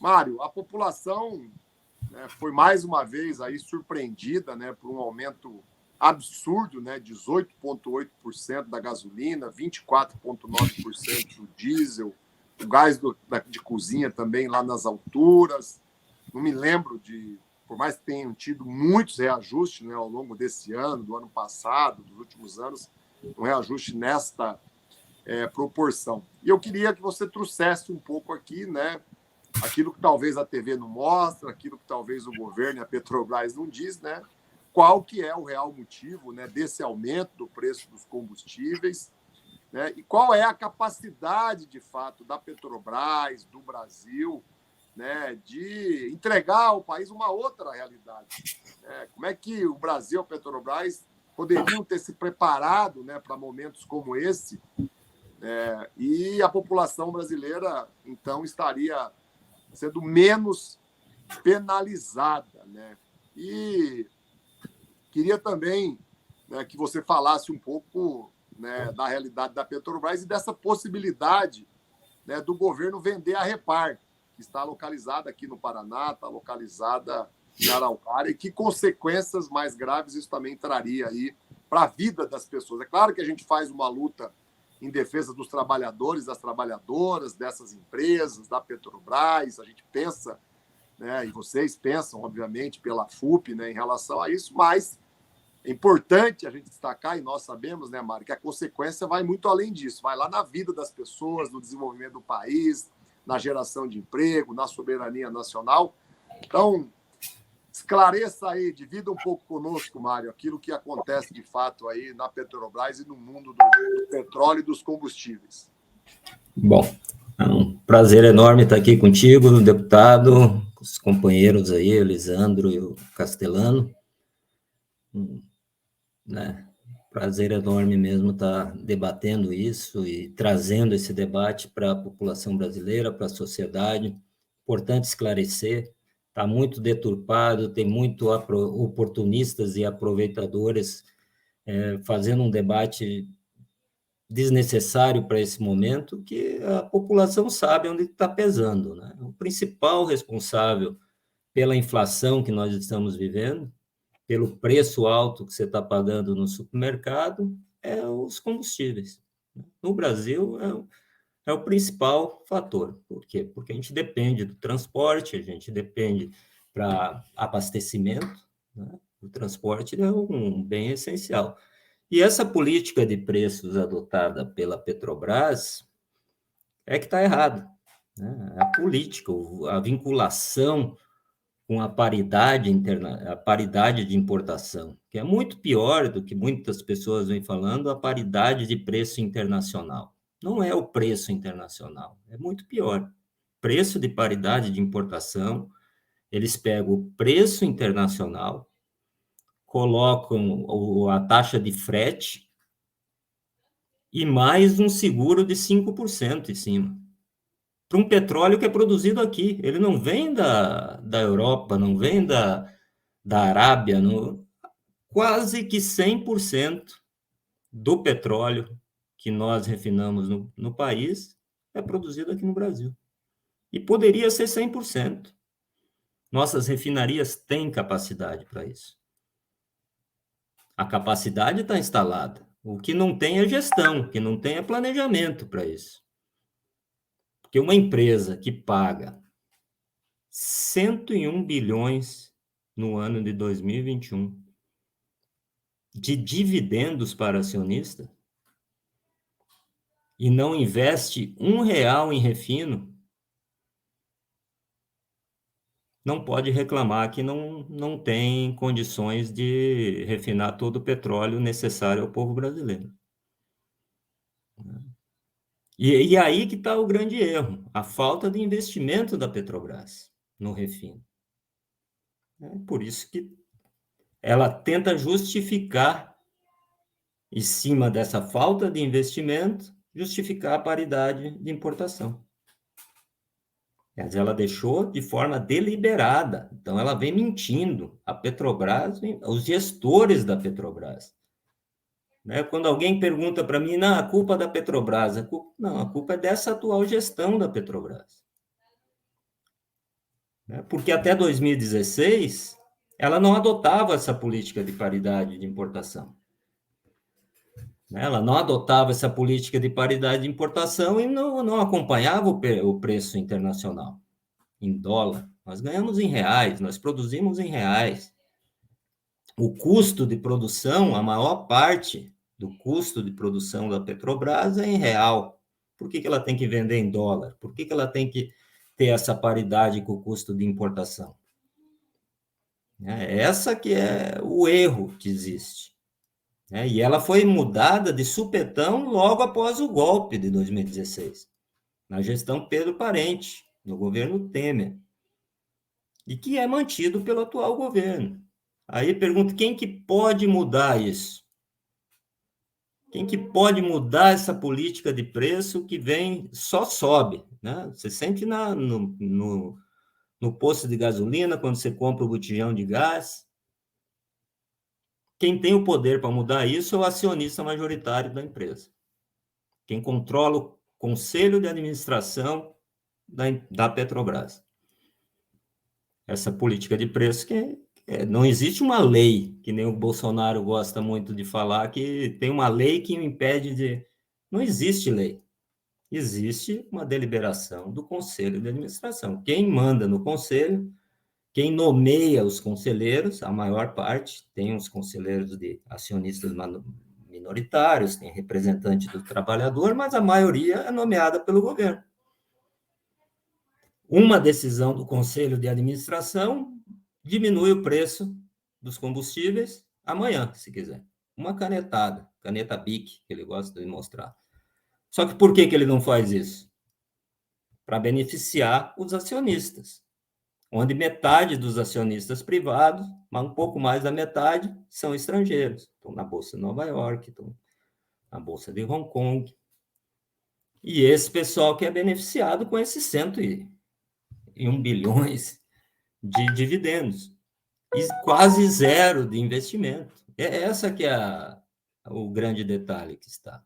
Mário, a população, né, foi mais uma vez aí surpreendida, né, por um aumento absurdo, né, 18,8% da gasolina, 24,9% do diesel, o gás de cozinha também lá nas alturas. Não me lembro de, por mais que tenham tido muitos reajustes, né, ao longo desse ano, do ano passado, dos últimos anos, um reajuste nesta proporção. E eu queria que você trouxesse um pouco aqui, né, aquilo que talvez a TV não mostra, aquilo que talvez o governo e a Petrobras não diz, né? Qual que é o real motivo, né, desse aumento do preço dos combustíveis, né? E qual é a capacidade, de fato, da Petrobras, do Brasil, né, de entregar ao país uma outra realidade. Né? Como é que o Brasil e a Petrobras poderiam ter se preparado, né, para momentos como esse, e a população brasileira, então, estaria sendo menos penalizada, né? E queria também, né, que você falasse um pouco, né, da realidade da Petrobras e dessa possibilidade, né, do governo vender a Repar, que está localizada aqui no Paraná, está localizada em Araucária, e que consequências mais graves isso também traria aí para a vida das pessoas. É claro que a gente faz uma luta em defesa dos trabalhadores, das trabalhadoras, dessas empresas, da Petrobras, a gente pensa, né, e vocês pensam, obviamente, pela FUP, né, em relação a isso, mas é importante a gente destacar, e nós sabemos, né, Mário, que a consequência vai muito além disso, vai lá na vida das pessoas, no desenvolvimento do país, na geração de emprego, na soberania nacional. Então, esclareça aí, divida um pouco conosco, Mário, aquilo que acontece de fato aí na Petrobras e no mundo do petróleo e dos combustíveis. Bom, é um prazer enorme estar aqui contigo, deputado, com os companheiros aí, o Lisandro e o Castelano. Né? Prazer enorme mesmo estar debatendo isso e trazendo esse debate para a população brasileira, para a sociedade. Importante esclarecer, está muito deturpado, tem muito oportunistas e aproveitadores fazendo um debate desnecessário para esse momento, que a população sabe onde está pesando. Né? O principal responsável pela inflação que nós estamos vivendo, pelo preço alto que você está pagando no supermercado, é os combustíveis. No Brasil, é o principal fator. Por quê? Porque a gente depende do transporte, a gente depende para abastecimento, né? O transporte é um bem essencial. E essa política de preços adotada pela Petrobras é que está errada. Né? A política, a vinculação com a paridade a paridade de importação, que é muito pior do que muitas pessoas vêm falando, a paridade de preço internacional. Não é o preço internacional, é muito pior. Preço de paridade de importação, eles pegam o preço internacional, colocam a taxa de frete e mais um seguro de 5% em cima. Para um petróleo que é produzido aqui. Ele não vem da Europa, não vem da Arábia. Quase que 100% do petróleo que nós refinamos no país é produzido aqui no Brasil. E poderia ser 100%. Nossas refinarias têm capacidade para isso. A capacidade está instalada. O que não tem é gestão, o que não tem é planejamento para isso. Porque uma empresa que paga 101 bilhões no ano de 2021 de dividendos para acionista e não investe R$ 1 em refino, não pode reclamar que não tem condições de refinar todo o petróleo necessário ao povo brasileiro. E aí que está o grande erro, a falta de investimento da Petrobras no refino. É por isso que ela tenta justificar, em cima dessa falta de investimento, justificar a paridade de importação. Mas ela deixou de forma deliberada. Então, ela vem mentindo. A Petrobras, os gestores da Petrobras. Né? Quando alguém pergunta para mim, não, a culpa é da Petrobras. Não, a culpa é dessa atual gestão da Petrobras. né? Porque até 2016 ela não adotava essa política de paridade de importação. Ela não adotava essa política de paridade de importação e não acompanhava o preço internacional em dólar. Nós ganhamos em reais, nós produzimos em reais. O custo de produção, a maior parte do custo de produção da Petrobras é em real. Por que ela tem que vender em dólar? Por que ela tem que ter essa paridade com o custo de importação? Essa que é o erro que existe. E ela foi mudada de supetão logo após o golpe de 2016, na gestão Pedro Parente, no governo Temer, e que é mantido pelo atual governo. Aí pergunto, quem que pode mudar isso? Quem que pode mudar essa política de preço que vem, só sobe, né? Você sente no posto de gasolina, quando você compra o botijão de gás. Quem tem o poder para mudar isso é o acionista majoritário da empresa. Quem controla o conselho de administração da Petrobras. Essa política de preço não existe uma lei, que nem o Bolsonaro gosta muito de falar, que tem uma lei que o impede de... Não existe lei. Existe uma deliberação do conselho de administração. Quem manda no conselho, quem nomeia os conselheiros, a maior parte, tem os conselheiros de acionistas minoritários, tem representante do trabalhador, mas a maioria é nomeada pelo governo. Uma decisão do conselho de administração diminui o preço dos combustíveis amanhã, se quiser. Uma canetada, caneta BIC, que ele gosta de mostrar. Só que por que ele não faz isso? Para beneficiar os acionistas, onde metade dos acionistas privados, mas um pouco mais da metade, são estrangeiros. Estão na Bolsa de Nova York, estão na Bolsa de Hong Kong. E esse pessoal que é beneficiado com esses 101 bilhões de dividendos. E quase zero de investimento. Essa que é o grande detalhe que está.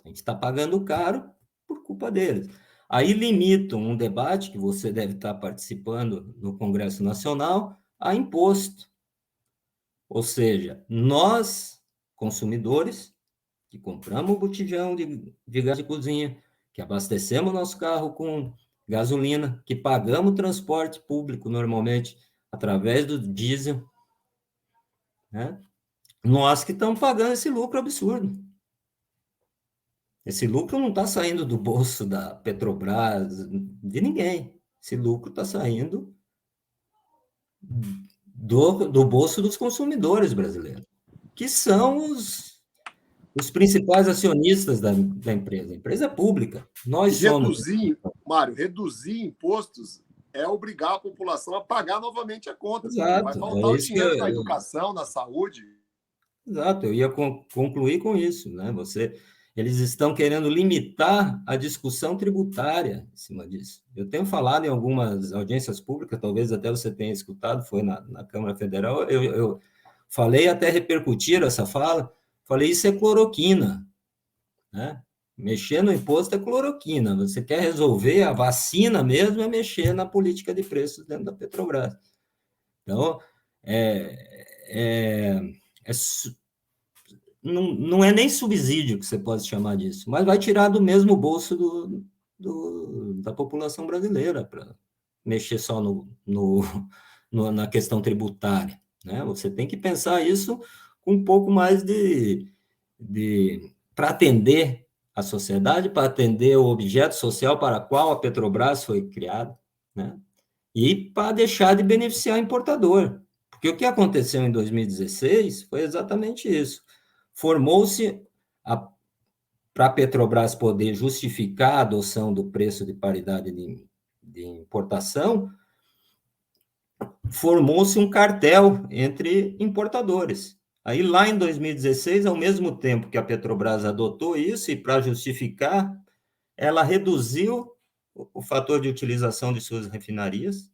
A gente está pagando caro por culpa deles. Aí limitam um debate que você deve estar participando no Congresso Nacional a imposto. Ou seja, nós, consumidores, que compramos o botijão de gás de cozinha, que abastecemos nosso carro com gasolina, que pagamos transporte público normalmente através do diesel, né? Nós que estamos pagando esse lucro absurdo. Esse lucro não está saindo do bolso da Petrobras, de ninguém. Esse lucro está saindo do bolso dos consumidores brasileiros, que são os principais acionistas da empresa. A empresa é pública. Nós somos... Mário, reduzir impostos é obrigar a população a pagar novamente a conta. Exato. Vai faltar o dinheiro na educação, na saúde. Exato, eu ia concluir com isso, né? Eles estão querendo limitar a discussão tributária em cima disso. Eu tenho falado em algumas audiências públicas, talvez até você tenha escutado, foi na Câmara Federal, eu falei, até repercutir essa fala, falei, isso é cloroquina, né? Mexer no imposto é cloroquina. Você quer resolver a vacina mesmo, é mexer na política de preços dentro da Petrobras. Então, não é nem subsídio que você pode chamar disso, mas vai tirar do mesmo bolso da população brasileira para mexer só na questão tributária, né? Você tem que pensar isso com um pouco mais para atender a sociedade, para atender o objeto social para o qual a Petrobras foi criada, né? E para deixar de beneficiar o importador. Porque o que aconteceu em 2016 foi exatamente isso. Formou-se, para a Petrobras poder justificar a adoção do preço de paridade de importação, formou-se um cartel entre importadores. Aí, lá em 2016, ao mesmo tempo que a Petrobras adotou isso, e para justificar, ela reduziu o fator de utilização de suas refinarias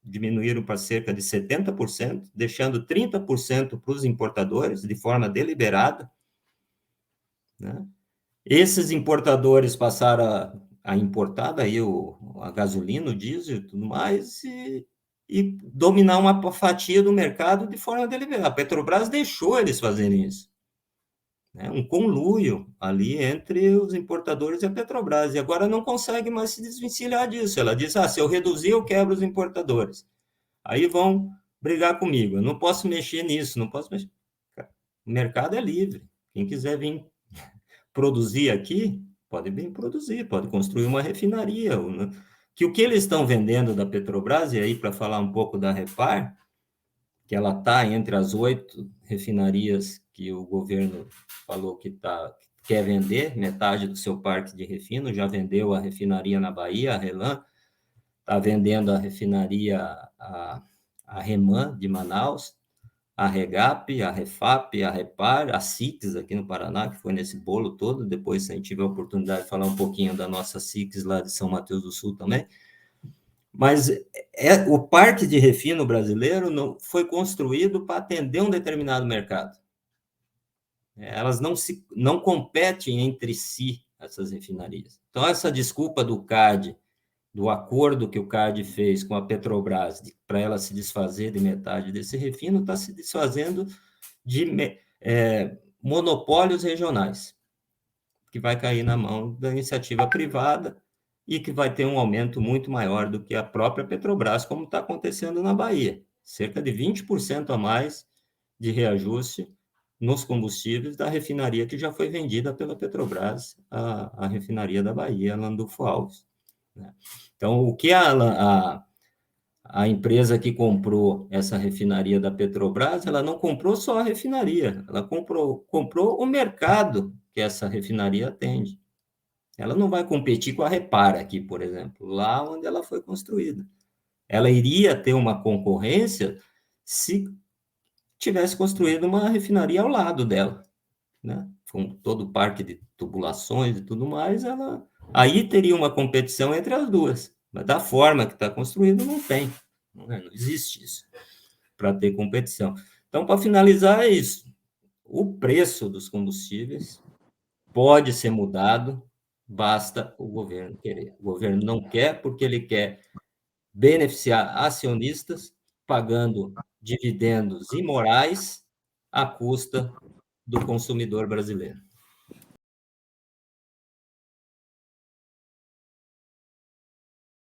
diminuíram para cerca de 70%, deixando 30% para os importadores, de forma deliberada, né? Esses importadores passaram a importada, aí a gasolina, o diesel e tudo mais, e dominar uma fatia do mercado de forma deliberada. A Petrobras deixou eles fazerem isso. Né? Um conluio ali entre os importadores e a Petrobras, e agora não consegue mais se desvencilhar disso. Ela diz, se eu reduzir, eu quebro os importadores. Aí vão brigar comigo, eu não posso mexer nisso, não posso mexer. O mercado é livre, quem quiser vir produzir aqui, pode bem produzir, pode construir uma refinaria. Que o que eles estão vendendo da Petrobras, e aí para falar um pouco da Repar, que ela está entre as 8 refinarias que o governo falou que quer vender, metade do seu parque de refino, já vendeu a refinaria na Bahia, a Relan, está vendendo a refinaria, a Reman de Manaus, a Regap, a Refap, a Repar, a SIX aqui no Paraná, que foi nesse bolo todo. Depois, se a gente tiver a oportunidade de falar um pouquinho da nossa SIX lá de São Mateus do Sul também. Mas o parque de refino brasileiro não foi construído para atender um determinado mercado. Elas não competem entre si, essas refinarias. Então, essa desculpa do CAD, do acordo que o CAD fez com a Petrobras para ela se desfazer de metade desse refino, está se desfazendo de monopólios regionais, que vai cair na mão da iniciativa privada e que vai ter um aumento muito maior do que a própria Petrobras, como está acontecendo na Bahia. Cerca de 20% a mais de reajuste nos combustíveis da refinaria que já foi vendida pela Petrobras, a refinaria da Bahia, Landulfo Alves. Então, o que a empresa que comprou essa refinaria da Petrobras, ela não comprou só a refinaria, ela comprou o mercado que essa refinaria atende. Ela não vai competir com a Repar aqui, por exemplo, lá onde ela foi construída. Ela iria ter uma concorrência se tivesse construído uma refinaria ao lado dela, né? Com todo o parque de tubulações e tudo mais, aí teria uma competição entre as duas. Mas da forma que está construído, não tem. Não existe isso para ter competição. Então, para finalizar, é isso. O preço dos combustíveis pode ser mudado, basta o governo querer. O governo não quer porque ele quer beneficiar acionistas pagando dividendos imorais à custa do consumidor brasileiro.